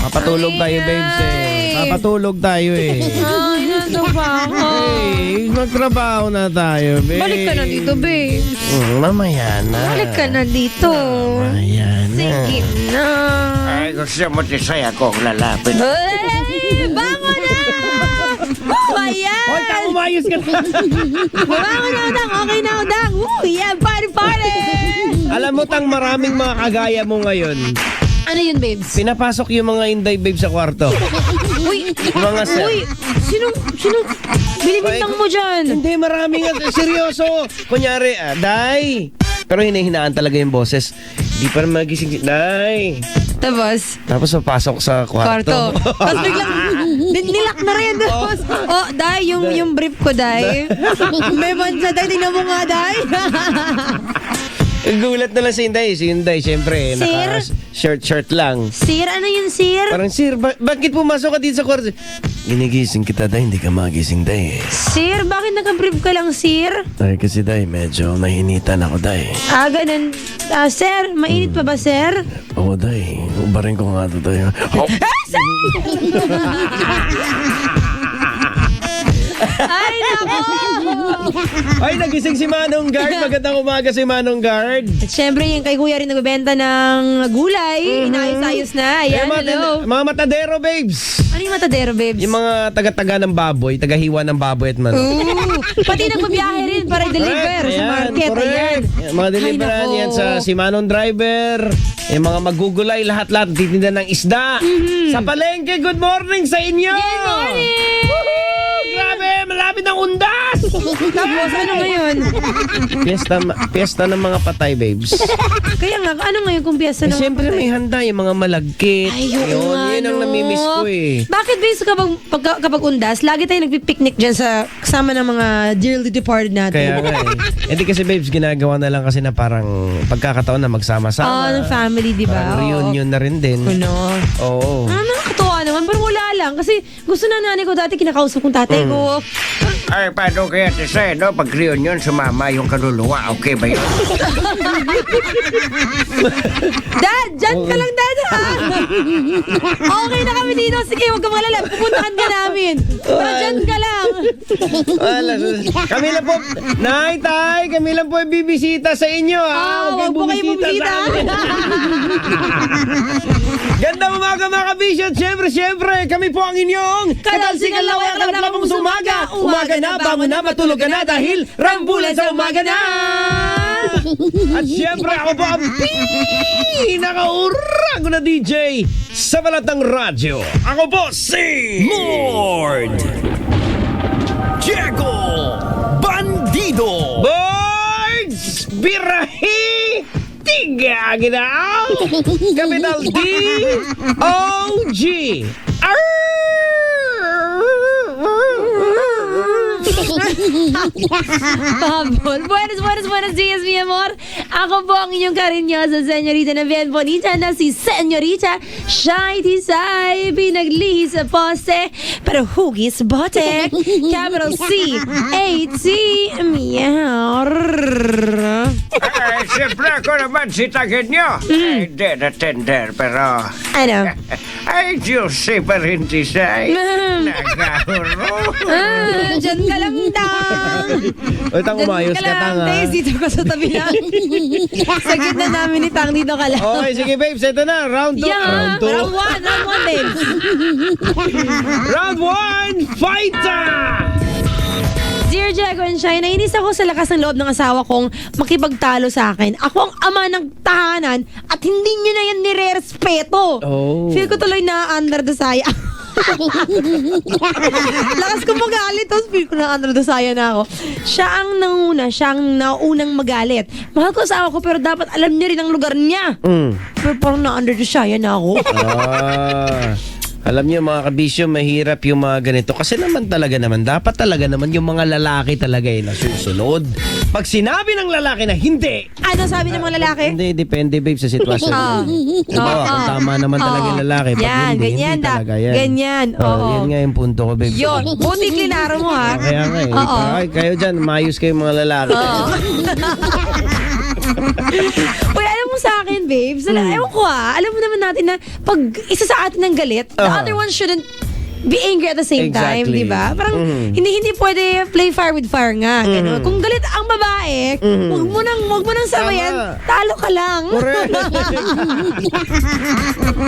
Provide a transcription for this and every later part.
Papatulog tayo, babes eh. Papatulog tayo eh. Ay, nandun pa ako. Hey, magtrabaho na tayo, babes. Balik ka na dito, babe. Mamaya na. Balik ka na dito. Mamaya na. Sige na. Ay, gusto mo tisay ako lalapit. Hey, bangon na! Ayan! Hoy, ta, umayos ka na. Bangon na, Udang. Okay na, Udang. Woo, yeah, party! Alam mo, Tang, maraming mga kagaya mo ngayon. Ano yun, babes? Pinapasok yung mga inday, babes, sa kwarto. Uy, Mga sir. uy, sinong binibintang mo dyan? Hindi, maraming seryoso. Kunyari, Day. Pero hinahinaan talaga yung boses. Di pa naman magising. Day. Tapos Papasok sa kwarto. Tapos biglang, nilak na rin. Tapos, Day, yung brief ko, Day. May bansa, Day. Tingnan mo nga, Day. Gulat na lang si Inday. Si Inday, syempre, naka-shirt lang. Sir, ano yun, sir? Parang, Sir, bakit pumasok ka dito sa kwarto? Ginigising kita, Day. Hindi ka magising, Day. Sir, bakit naka-brief ka lang, sir? Ay, kasi, Day, medyo mahinitan ako, Day. Ganun. Sir, mainit pa ba, sir? Oo, Day. Ubarin ko nga ito, Day. Ay, nako! Ay, nagising si Manong Guard. Magandang umaga si Manong Guard. At syempre, yung kay Kuya rin nagbebenta ng gulay. Inayos-ayos na. Ayan, hello. Mga matadero, babes. Ano yung matadero, babes? Yung mga taga-taga ng baboy, taga-hiwa ng baboy at manok. Ooh, pati nagbabiyahe rin para i-deliver sa market. Ayan. Mga deliveran Ay, yan nako. sa si Manong Driver. Yung mga magugulay, lahat-lahat titinda ng isda. Sa palengke, good morning sa inyo! Good morning! Woohoo! Grabe, malapit ang undas! Tapos, ano ngayon? Fiesta ng mga patay, babes. Kaya nga, ano ngayon kung piyesa ng... Siyempre may handa yung mga malagkit. Ay, yun Yun, nga, yun ang no. namimiss ko eh. Bakit ba kapag undas, lagi tayo nagpipiknik dyan sa kasama ng mga dearly departed natin? Kaya nga eh. Hindi kasi babes, ginagawa na lang kasi na parang pagkakataon na magsama-sama. ng family, di ba? Parang reunion na rin din. Ano? Oo. Nakakatuwa naman, pero wala lang. Kasi gusto na nanay ko dati, kinakausap kong tatay ko. Ay, paano kaya tisay, no? Pag reunion, sumama yung kaluluwa. Okay ba yun? Dad, dyan ka lang, Dad, ha? Okay na kami dito. Sige, huwag ka magalala. Pupuntahan ka namin. Pero dyan ka lang. Wala. Kami lang po, Nay, Tay, kami lang po bibisita sa inyo, ha? Huwag po kayo bumibita. sa amin. Ganda umaga, mga kabisyon. Siyempre, kami po ang inyong Katalsikan laway, kalap-lapang sa umaga. Umaga na, bangon na, matulog ka na dahil rambulan sa umaga na! At siyempre, ako po ang pinaka-urago na DJ sa balat ng radyo. Ako po si Lord Diego Bandido Birds Birahi Tiga Ginaw Capital D O G Pabol. Buenos dias, mi amor. Ako po ang inyong karinyosa senyorita na bien bonita na si Senyorita Shai Tisay. Pinaglihi sa poste, pero hugis bote. Capital C, A-T, meow. Ay, siyempre ako naman si tagin nyo. Ay, dead attender, pero... Ano? Ay, juicy pa rin tisay. Nagahuro. Diyan ka lang, Tang. Oy, Tang, umayos ka, Tang, ha? Tess, dito ka sa tabi na. Sa gitna namin ni Tang, dito ka lang. Okay, sige, babes. Ito na. Round 2. Yeah, round one, babes. Round 1. Fighter! Dear Diego and Shai, nainis ako sa lakas ng loob ng asawa kong makipagtalo sa akin. Ako ang ama ng tahanan at hindi niyo na yan nire-respeto. Oh. Feel ko tuloy na under the saya. Lakas ko magalit, tapos feel ko na under the saya na ako. Siya ang naunang magalit. Mahal ko asawa ko, pero dapat alam niya rin ang lugar niya. Pero parang na under the saya na ako. Alam niyo mga kabisyo, mahirap yung mga ganito. Kasi dapat talaga naman yung mga lalaki talaga nasusunod. Pag sinabi ng lalaki na hindi, Ano sabi ng mga lalaki? hindi, depende babe sa sitwasyon. Diba, kung tama naman talaga yung lalaki. Pag Yan, hindi, ganyan hindi talaga yan. Ganyan, oo. Yan nga yung punto ko, babe. Yun, buti klinaro mo ha. Kaya nga eh. Oo. Ay, kayo dyan, maayos kayo mga lalaki. Oo. Uy, alam mo sa akin, babes, ewan ko alam mo naman natin na pag isa sa atin ng galit, the other one shouldn't be angry at the same time, Exactly. di ba? Parang hindi pwede play fire with fire nga. Ganun. Kung galit ang babae, wag mo nang sabayan, talo ka lang. Correct.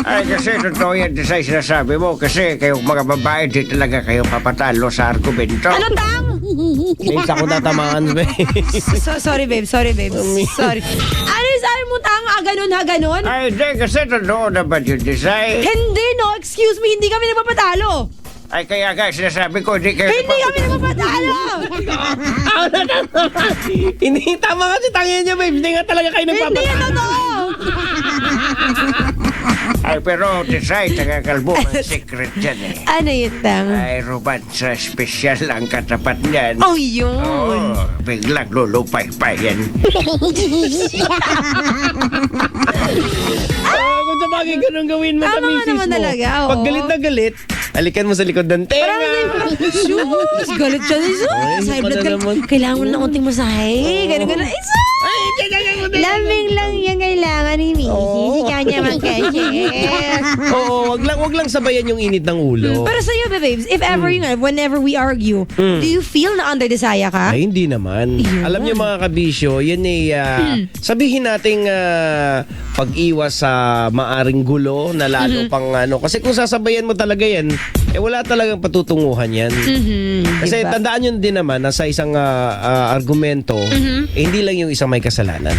Ay, kasi totoo yan sa sinasabi mo. Kasi kayong mga babae, di talaga kayo papatalo sa argumento. Ano tang? Babes, ako tatamaan, babe. Sorry, babe. Sorry. Ano yung sabi mo tang? Ganun? Ay, di, kasi totoo naman yung design. Hindi, no. Excuse me, hindi kami nagpapatalo. Ay, kaya nga, sinasabi ko, di kayo... Hindi kami nagpapatalo. Hindi, tama kasi tangin niya, babe. Hindi nga talaga kayo Hindi nagpapatalo. yan totoo. Ay, pero design, tagakalbo, may secret dyan eh. Ano yun, tang? Ay, romansa special ang katapat niyan. Oh, yun. Oo, biglang lulupay-payan. Kung sa bagay, ganun gawin mo Tama sa nga misis naman mo. talaga, oo. Pag galit na galit, alikan mo sa likod ng Parang tenga. shoes, galit siya. Sus, high blood ka. Kailangan mo ng unting masahe. Ganun. Ay, sus! Laming lang yung kailangan ni Missy. Si kanya mag-cashier. Oo, wag lang sabayan yung init ng ulo. Pero sa'yo, babes, if ever, whenever we argue, do you feel na under desire ka? Ay, hindi naman. Yun. Alam niyo mga kabisyo, yan ay sabihin nating pag-iwas sa maaring gulo na lalo pang Kasi kung sasabayan mo talaga yan, wala talagang patutunguhan yan. Kasi Diba? tandaan nyo din naman na sa isang argumento, hindi lang yung isang may kasalanan.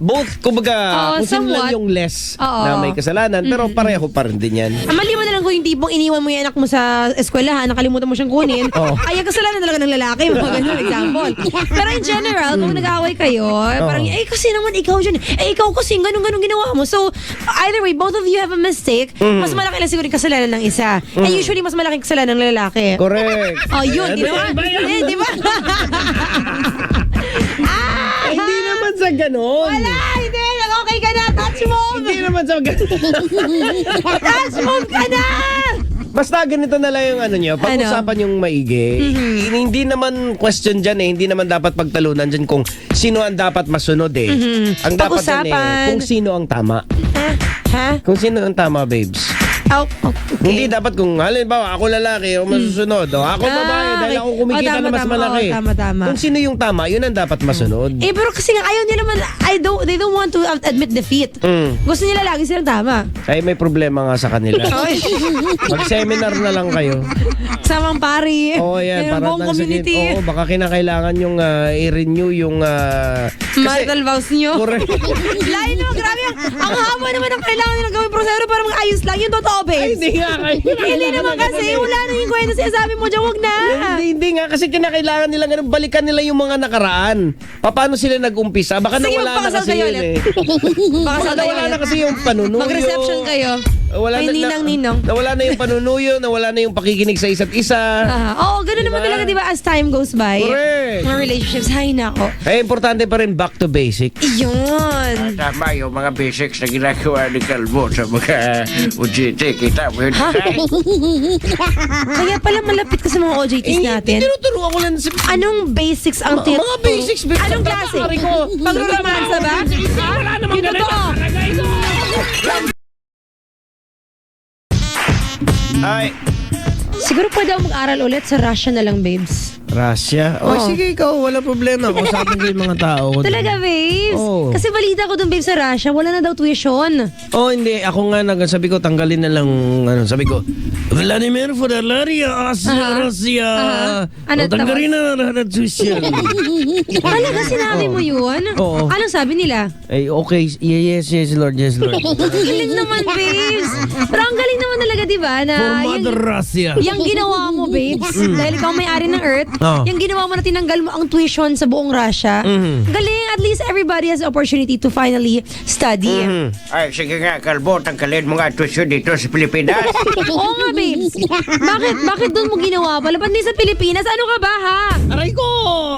Both, kumbaga, Oo, kung sino lang somewhat. yung less Oo. na may kasalanan, pero pareho pa rin din yan. Mali mo na lang kung yung tipong iniwan mo yung anak mo sa eskwelahan, nakalimutan mo siyang kunin, Oo. ay ang kasalanan talaga ng lalaki, mga ganun example. Pero in general, kung nag-aaway kayo, parang, kasi naman ikaw dyan, ikaw kasi ganun ginawa mo. So, either way, both of you have a mistake, mas malaki lang siguro yung kasalanan ng isa. And usually, mas malaki yung kasalanan ng lalaki. Correct. Oh, yun, di ba? Di ba? Hindi naman sa ganon. Wala, hindi. Okay ka na. Touch move. Hindi naman sa ganon. Touch move ka na. Basta ganito na lang yung nyo, pag-usapan yung maigi. Hindi naman question dyan hindi naman dapat pagtalunan dyan kung sino ang dapat masunod Ang dapat dyan Pag-usapan. kung sino ang tama. Ha? Kung sino ang tama, babes. Oh, Hindi okay. dapat kung halimbawa ako lalaki o masusunod o ako babae dahil ako kumikita tama, na mas tama. malaki. Tama. Kung sino yung tama, yun ang dapat masunod. Pero kasi nga ayaw nila they don't want to admit defeat. Gusto nila lagi silang tama. Ay may problema nga sa kanila. Mag-seminar na lang kayo. Samang pari. Oo, yan. Yung Para buong community. Oo, baka kinakailangan yung i-renew yung... Marital vows nyo. Correct. Lain naman, grabe. Ang haba naman ang kailangan nilang gawin prosero para mag-ayos lang. Yung totoo, babes. Hindi nga kayo. Hindi naman kasi. Wala na yung kwento sinasabi mo dyan. Huwag na. Hindi nga kasi kinakailangan nila ganun, balikan nila yung mga nakaraan. Paano sila nag-umpisa? Baka Sige, nawala na magpakasal kasi kayo yun ulit. Baka Baka nawala na kasi yung panunuyo. Mag-reception kayo. Wala May ninang-ninong. Nawala na yung panunuyo, nawala na yung pakikinig sa isa't isa. Oo, ganun naman talaga, di ba, as time goes by. Correct. Mga relationships, hay nako. Eh, importante pa rin back to basic. Yun. Tama yung mga basics na ginagawa ni Kalbo sa mga UGT. Kita mo yun. Kaya pala malapit ka sa mga OJTs natin. Tinuturuan ko lang sa... Anong basics ang Mga basics, basics. Anong klase? Pagruromansa ba? Wala namang Yung totoo. Ay, Siguro pwede ako mag-aral ulit sa Russia na lang, babes. Russia? Oh, Oo. sige ikaw, wala problema. Kausapin ko yung mga tao. ko dun. Talaga, babes? Oo. Kasi balita ko dun, babes, sa Russia, wala na daw tuition. Oh, hindi. Ako nga, sabi ko, tanggalin na lang, sabi ko, Vladimir Fodalaria, Russia. Ano tanggalin na lahat ng tuition. Talaga sinabi mo yun? Oo. Anong sabi nila? Ay, okay. Yes, Lord. Yes, Lord. Ang galing naman, babes. Pero ang galing naman talaga, di ba? Na For Mother Russia. yung ginawa mo, babes, dahil ikaw may-ari ng Earth, Oh. Yung ginawa mo na tinanggal mo ang tuition sa buong Russia. Galing, at least everybody has the opportunity to finally study. Ay, sige nga, Kalbo, tanggalin mo nga tuition dito sa Pilipinas. Oo nga, babes. Bakit doon mo ginawa? Palaban din sa Pilipinas. Ano ka ba, ha? Aray ko!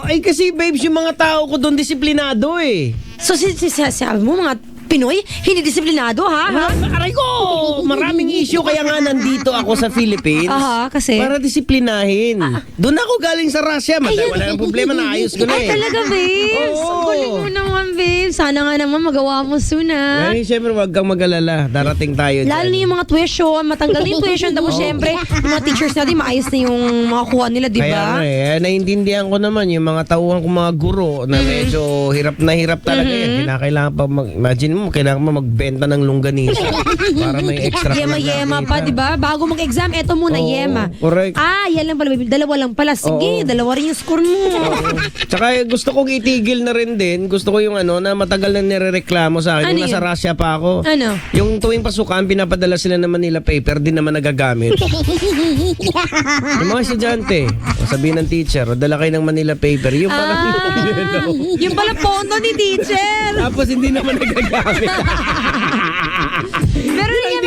Ay kasi babes, yung mga tao ko doon disiplinado eh. So, sabi mo, mga Pinoy, hindi disiplinado, ha? Aray ko! Maraming issue kaya nga nandito ako sa Philippines. Aha, kasi? Para disiplinahin. Doon ako galing sa Russia. Wala nang problema, naayos ko na Ay, eh. talaga, babes. Oo. Ang galing mo naman, babes. Sana nga naman magawa mo soon, ha? Ay, syempre wag kang mag-alala. Darating tayo Lalo na dyan. yung mga tuition, matanggal na yung tuition. Tapos, syempre, yung mga teachers natin, maayos na yung mga kuha nila, di Kaya ba? nga eh, naiintindihan ko naman yung mga tauhan kong mga guro na medyo hirap na hirap talaga yan. Kinakailangan pa imagine mo, kailangan mo magbenta ng longganisa para may extra ka na Yema nakita. pa, di ba? Bago mag-exam, eto muna, Oo, yema. correct. Ah, yan lang pala, baby. Dalawa lang pala. Sige, Oo. dalawa rin yung score mo. Tsaka gusto kong itigil na rin din. Gusto ko yung na matagal na nirereklamo sa akin. Ano Yung nasa yun? Russia pa ako. Ano? Yung tuwing pasukan, pinapadala sila ng Manila paper, din naman nagagamit. Yung mga estudyante, sabihin ng teacher, dala kayo ng Manila paper. Yung parang Yung pala pondo ni teacher. tapos hindi naman nagagamit. Meron na yan,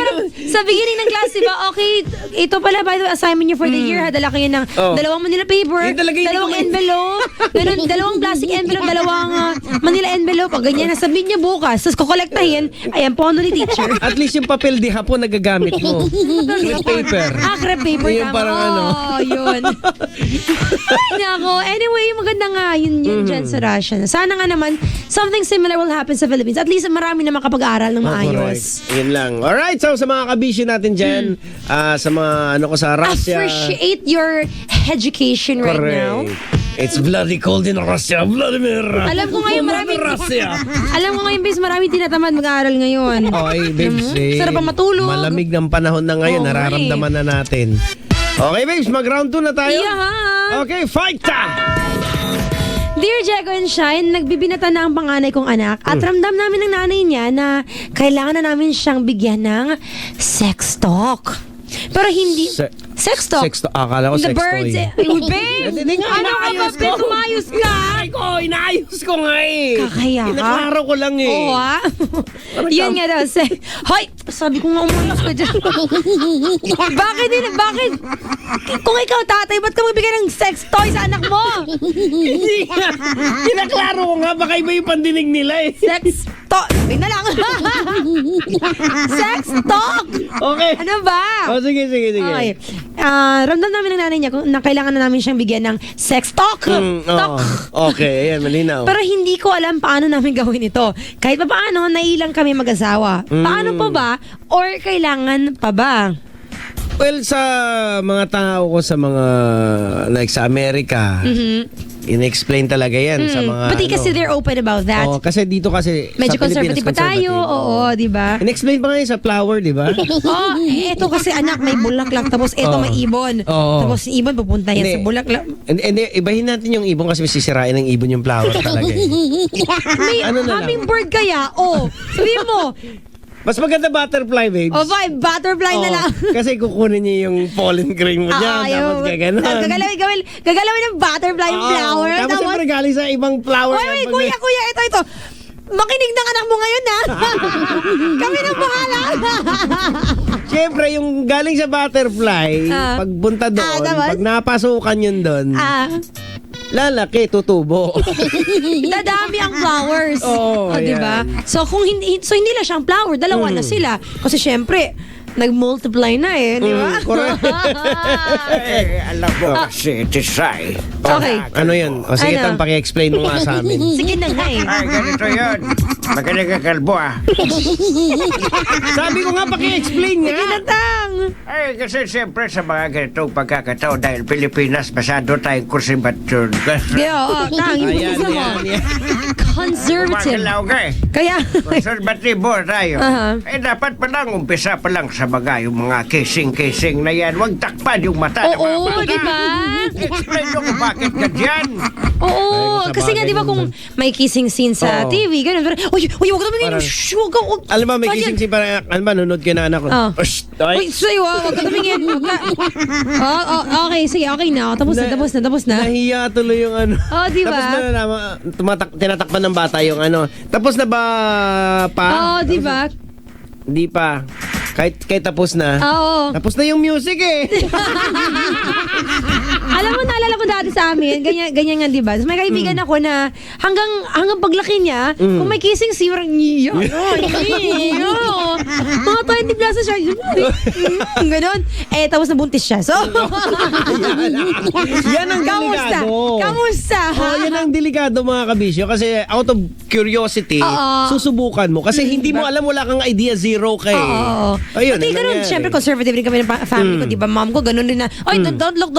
sa beginning ng class, diba? Okay, ito pala by the way, assignment niyo for the year, ha? Dala kayo ng Oh. dalawang Manila paper, Yun talaga, hindi dalawang ko- envelope, ganun, dalawang plastic envelope, dalawang Manila envelope, o ganyan, sabihin niya bukas, tapos kukolektahin, ayan, pondo ni teacher. At least yung papel di hapon nagagamit mo. Crepe paper. Ah, crepe paper, Yung tama. parang ano. Oo, yun. Ay, nako. Anyway, maganda nga yun dyan sa Russia. Sana nga naman, something similar will happen sa Philippines. At least marami na makapag-aral ng maayos. Correct. Yun lang. Alright, so sa mga kabisyo natin dyan, sa mga sa Russia. Appreciate your education right now. It's bloody cold in Russia, Vladimir. Alam ko ngayon marami. Russia. Alam ko ngayon, bis, marami tinatamad mag-aaral ngayon. Okay, babes. Sarap ang matulog. Malamig ng panahon na ngayon, Oo, nararamdaman na natin. Okay, babes, mag-round 2 na tayo. Yeah. Okay, fight time! Dear Jego and Shine, nagbibinata na ang panganay kong anak at ramdam namin ng nanay niya na kailangan na namin siyang bigyan ng sex talk. Pero hindi... sex talk? Sex talk. Akala ko The sex birds... toy. Babe! Hindi nga, Ano ka ba, inaayos ko. babe? Tumayos ka! Ay ko, inaayos ko nga eh. Kakaya ka? Inaklaro ko lang eh. Oo, ha? Yun nga daw. Hoy! Sabi ko nga umayos ka dyan. Bakit? Kung ikaw tatay, ba't ka magbigay ng sex toy sa anak mo? Hindi nga. Inaklaro ko nga, baka iba yung pandinig nila eh. Sex talk! Wait na lang. Sex talk! Okay. Ano ba? Oh, sige. Okay. Ramdam namin ng nanay niya na kailangan na namin siyang bigyan ng sex talk. Talk. Okay, ayan, malinaw. Pero hindi ko alam paano namin gawin ito. Kahit pa paano, nailang kami mag-asawa. Paano pa ba? Or kailangan pa ba? Well, sa mga tao ko sa mga, like sa Amerika, in-explain talaga yan sa mga Pati kasi they're open about that. Oh, kasi dito kasi Medyo sa Pilipinas, conservative pa tayo. Oo, di ba? In-explain pa nga yun sa flower, di ba? Oh, eto kasi anak, may bulaklak. Tapos eto Oo. may ibon. Oo. Tapos yung ibon pupunta yan Hindi. sa bulaklak. Hindi, ibahin natin yung ibon kasi sisirain ng ibon yung flower talaga. May Ano na lang? hummingbird kaya? Oh, sabihin mo. Mas maganda butterfly, babes. O ba, butterfly na Oo, lang. kasi kukunin niya yung pollen grain mo dyan. Tapos gaganon. Gagalawin ng butterfly yung Oo, flower. Tapos siyempre galing sa ibang flower. Wait, yan. kuya, ito. Makinig ng anak mo ngayon, ha? Kami nang bahala. Siyempre, yung galing sa butterfly, pagpunta doon, tapos? pag napasukan yun doon, lalaki, tutubo. Dadami ang flowers. Oo, diba? yan. So hindi lang siyang flower, dalawa na sila. Kasi syempre, nag-multiply na eh, di ba? Correct. Alam mo kasi, Tisay. Okay. Ano yun? O sige, Ano? Tang, paki-explain mo nga sa amin. Sige na nga eh. Ay, ganito yun. Magaling ka, Kalbo, ah. Sabi ko nga, paki-explain nga. Sige na, Tang. Ay, kasi siyempre sa mga ganitong pagkakataon dahil Pilipinas, masyado tayong konservasyon. Oo, Tang, yung Ayan, gusto mo. yan. Conservative. Makalaw ka eh. Kaya, Konserbatibo tayo. Aha. Eh, dapat pa lang, umpisa pa lang sa mga yung mga kissing na yan. Huwag takpan yung mata ng mga oo, bata. di ba? Explain nyo kung bakit ganyan. Oo, Ay, kasi nga sabagay di ba kung may kissing scene sa Oo. TV, ganun. Pero, uy, huwag naman yun. Parang- Shh, huwag. Alam mo, may Ganyan. kissing si parang, alam ba, nunod ka na anak ko. Oh. Shh, ay. Uy, wag ka tumingin. Okay, sige, okay na. Tapos na. Nahiya tuloy yung ano. Oh, di ba? Tapos na naman, tinatakpan ng bata yung ano. Tapos na ba pa? Oo, di ba? Di pa. Kahit tapos na. Oo. Tapos na yung music eh. Alam mo, naalala ko dati sa amin, ganyan nga, di ba? May kaibigan ako na hanggang paglaki niya, kung may kissing scene, parang, mga 20 plus siya, ganon. Eh, tapos nabuntis siya. So, Yan ang delikado. Kamusta? Oh, yan ang delikado mga kabisyo. Kasi out of curiosity, Oo. susubukan mo. Kasi hindi mo alam, wala kang idea, zero ka eh. Oo. Ayun, Pati ang ganun, nangyari. syempre conservative din kami ng family ko, di ba? Mom ko, ganun din na, oy, don't look,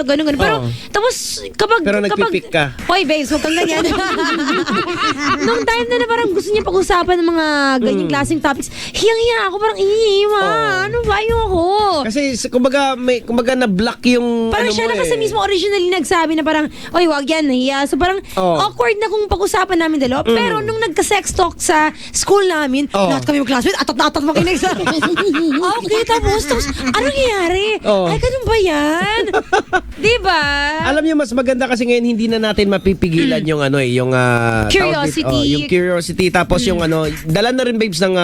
ganun. Pero, Oo. tapos, kapag... Pero nagpipik ka. Oy, babes, huwag kang ganyan. Nung time na parang gusto niya pag-usapan ng mga ganyang klaseng topics, hiyang-hiya ako, parang, ano ba yung ako? Kasi kumbaga na-block yung Parang ano siya mo na kasi eh. mismo originally nagsabi na parang, oy, wag yan, nahiya. So parang Oo. awkward na kung pag-usapan namin dalawa. Pero nung nagka-sex talk sa school namin, Oo. lahat kami mag-classmate, atat na atat makinig sa... Okay, tapos, anong nangyari? Oo. Ay, ganun ba yan? Di ba? Alam niyo mas maganda kasi ngayon hindi na natin mapipigilan yung ano eh, yung Curiosity. tawag dito, yung curiosity tapos yung ano, dala na rin babes ng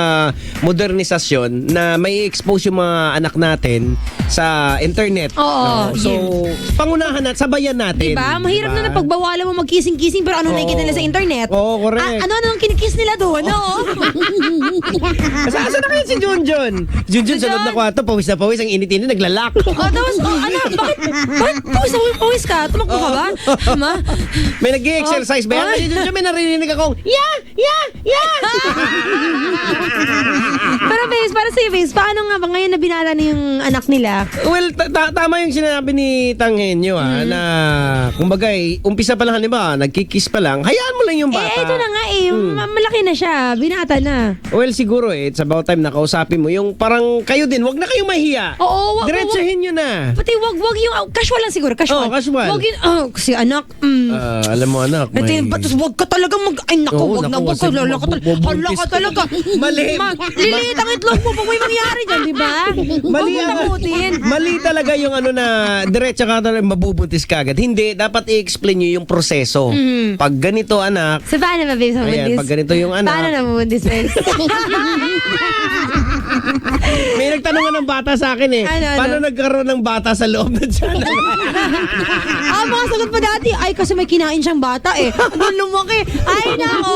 modernisasyon na may expose yung mga anak natin sa internet. Oo, So, pangunahan at sabayan natin. Diba? Mahirap Diba? na napagbawalan mo mag-kissing-kissing pero ano nakikita nila sa internet? Oo, correct. Ano ang kinikiss nila doon? No? Saan na kayo si Junjun? Junjun sa loob na kwarto, pawis na pawis, ang init-init, naglalak. Tapos, bakit pawis ka? Tumakbo ka ba? Ma? May nag-exercise ba yan? Kasi Junjun, may narinig akong, yeah! Pero Bes, para sa'yo Bes, paano nga ba ngayon na binala na yung anak nila? Well, tama yung sinabi ni Tanghenyo na kumbaga umpisa pa lang halimbawa, nagkikiss pa lang, hayaan mo lang yung bata. Ito na nga malaki na siya, binata na. Well, siguro it's about time na kausapin mo yung parang kayo din, wag na kayo mahiya. Oo, wag. Diretsahin nyo na. Pati wag yung, casual lang siguro, casual. Oo, casual. Wag yun, kasi anak, Alam mo anak, ito yun, batos, wag ka talaga ay naku, Oo, wag na, naku, wag ka, sige, hala ka talaga, hala ka talaga. Mali. Liliit ang itlog mo pag may mangyari dyan, di ba? Wag mo takutin. Mali talaga yung ano na diretsa ka talaga mabubuntis ka agad. Hindi, dapat i-explain nyo yung proseso. Pag ganito anak, So, paano ba, babe, sa ayan, bundis? pag ganito yung anak, Paano na bundis, babe? may nagtanong ng bata sa akin eh. Ano? Paano nagkaroon ng bata sa loob ng tiyan? Mga sagot pa dati, ay kasi may kinain siyang bata eh. Doon lumaki. Ay, nako.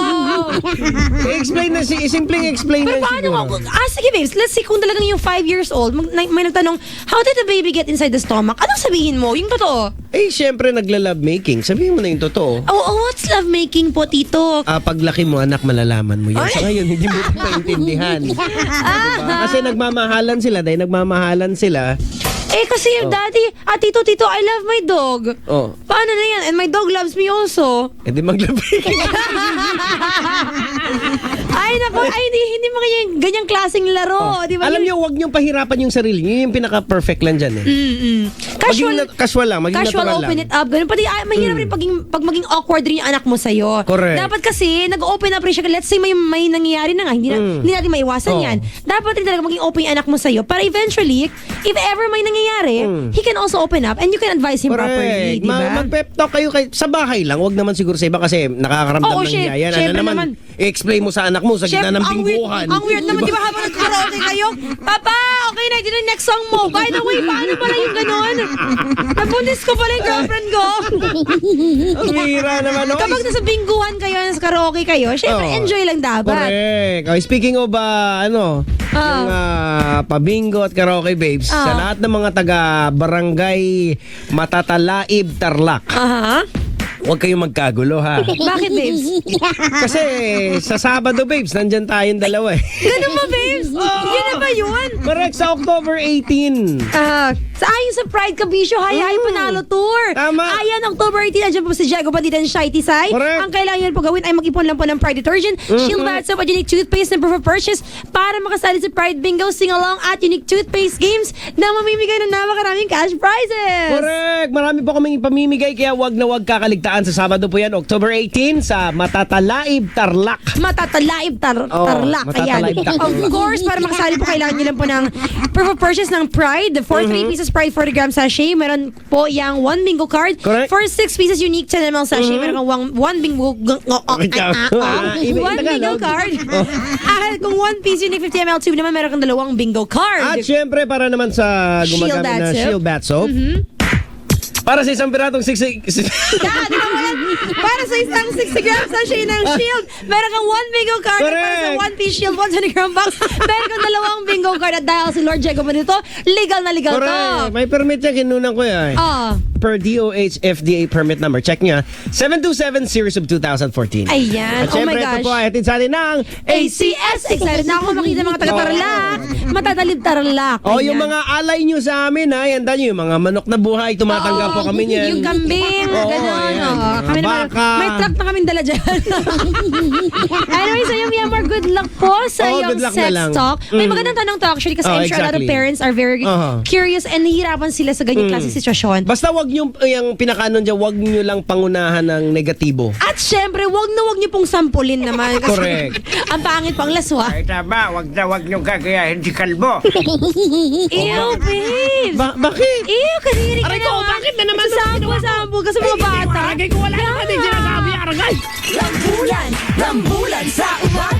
Explain na simpleng explain Pero na paano siguro. sige babes, let's see kung talagang yung 5 years old, may nagtanong, how did the baby get inside the stomach? Anong sabihin mo? Yung totoo? Eh, syempre nagla-love making. Sabihin mo na yung totoo. What's lovemaking po, tito? Paglaki mo, anak, malalaman mo yan. Sa ngayon, hindi mo pa maintindihan. Diba? Kasi nagmamahalan sila. Dahil nagmamahalan sila. Kasi daddy, tito, I love my dog. Oh. Paano na yan? And my dog loves me also. Eh, di mag-love making. Ay, naku, hindi mo ganyang klaseng laro. Di ba? Alam niyo, huwag niyong pahirapan yung sarili. Yun yung pinaka-perfect lang dyan eh. Casual lang. Maging Casual, natural open lang. it up. Ganun. Pati mahirap rin pag maging awkward rin yung anak mo sa'yo. Correct. Dapat kasi, nag-open up rin siya. Let's say may nangyayari na nga. Hindi natin maiwasan Oh. yan. Dapat rin talaga maging open yung anak mo sa'yo. Para eventually, if ever may nangyayari, he can also open up and you can advise him properly. Di ba? Mag-pep talk kayo sa bahay lang. Huwag naman siguro sa iba kasi nakakaramdam Oo, ng hiya yan. Ano syempre naman, naman. i-explain mo sa anak mo sa gitna ng bingguhan. Ang weird naman, di ba habang nagkaraoke kayo? Papa, okay na, ito na yung next song mo. By the way, paano pala yung ganon? Nabundis ko pala yung girlfriend ko. Ang hira naman. No? Kapag nasa bingguhan kayo, nasa karaoke kayo, syempre Oo. enjoy lang dapat. Correct. Speaking of yung pabingo at karaoke babes, sa lahat ng mga taga-barangay Matatalaib, Tarlac, Aha. huwag kayong magkagulo ha. Bakit, babes? Kasi sa Sabado babes, nandyan tayong dalawa eh. Ganun ba, babes? Yun na ba yun? Correct, sa October 18. Sa ayon sa Pride Kabisyo, Hayay Panalo Tour. Tama. Ayan, October 18, nandiyan po si Diego Bandita and Shai Tisay. Correct. Ang kailangan nyo po gawin ay mag-ipon lang po ng Pride Detergent, Shield Bath Soap at Unique Toothpaste na proof of purchase para makasali sa Pride Bingo, Sing-Along at Unique Toothpaste Games na mamimigay ng napakaraming cash prizes. Correct. Marami po kaming ipamimigay kaya wag na wag kakaligtaan kabaligtaan sa Sabado po yan, October 18 sa Matatalaib, Tarlac. Matatalaib tarlak. Matatalaib, Ayan. Tarlac. Of course, para makasali po, kailangan nyo lang po ng proof of purchase ng Pride. For 3 pieces Pride 40 gram sachet, meron po yung 1 bingo card. Correct. For 6 pieces unique 10 ml sachet, meron kang 1 bingo card. Kung 1 piece unique 50 ml tube naman, meron kang 2 bingo card. At syempre, para naman sa Shield gumagamit Bat na Soap. Shield Bat Soap, para sa isang piratong 60... Para sa isang 60 grams sachet ng Shield, meron kang 1 bingo card. At para sa Correct. 1 piece Shield 120 gram box, meron kang 2 bingo card. At dahil si Lord Diego Manito, legal na legal to. Correct. May permit yan, kinunan ko yan. Per DOH FDA permit number. Check nyo. 727 series of 2014. Ayan. At Oh my syempre, ito gosh. po ay atin sa atin ng ACS. Excited na ako makita mga taga-Tarlac. Matatalib Tarlac. Oh, yung Ayan. mga alay nyo sa amin, ha? Yan nyo, yung mga manok na buhay, tumatanggap po kami niyan. Yung kambing, Oo, gano'n. ayan. Kami naman, Baka. may truck na kaming dala dyan. Anyway, sa'yo, Myanmar, good luck po sa Oo, iyong good luck sex na lang. talk. May magandang tanong to actually kasi Oh, I'm sure a lot of exactly. parents are very curious and nahihirapan sila sa ganyan klaseng sitwasyon. Basta wag nyo, yung pinakanon dyan, wag nyo lang pangunahan ng negatibo. At syempre, wag niyo pong sampulin naman. Kasi Correct. ang pangit pang laswa. Ay tama, wag nyo gagayahin si Kalbo. Ew, babes. Bakit? Ew, kadiri ka Aray ko, naman. bakit na naman ito Sampo kasi mga bata. Aragay ko wala naman din sinasabi, aragay. Rambulan sa umaga.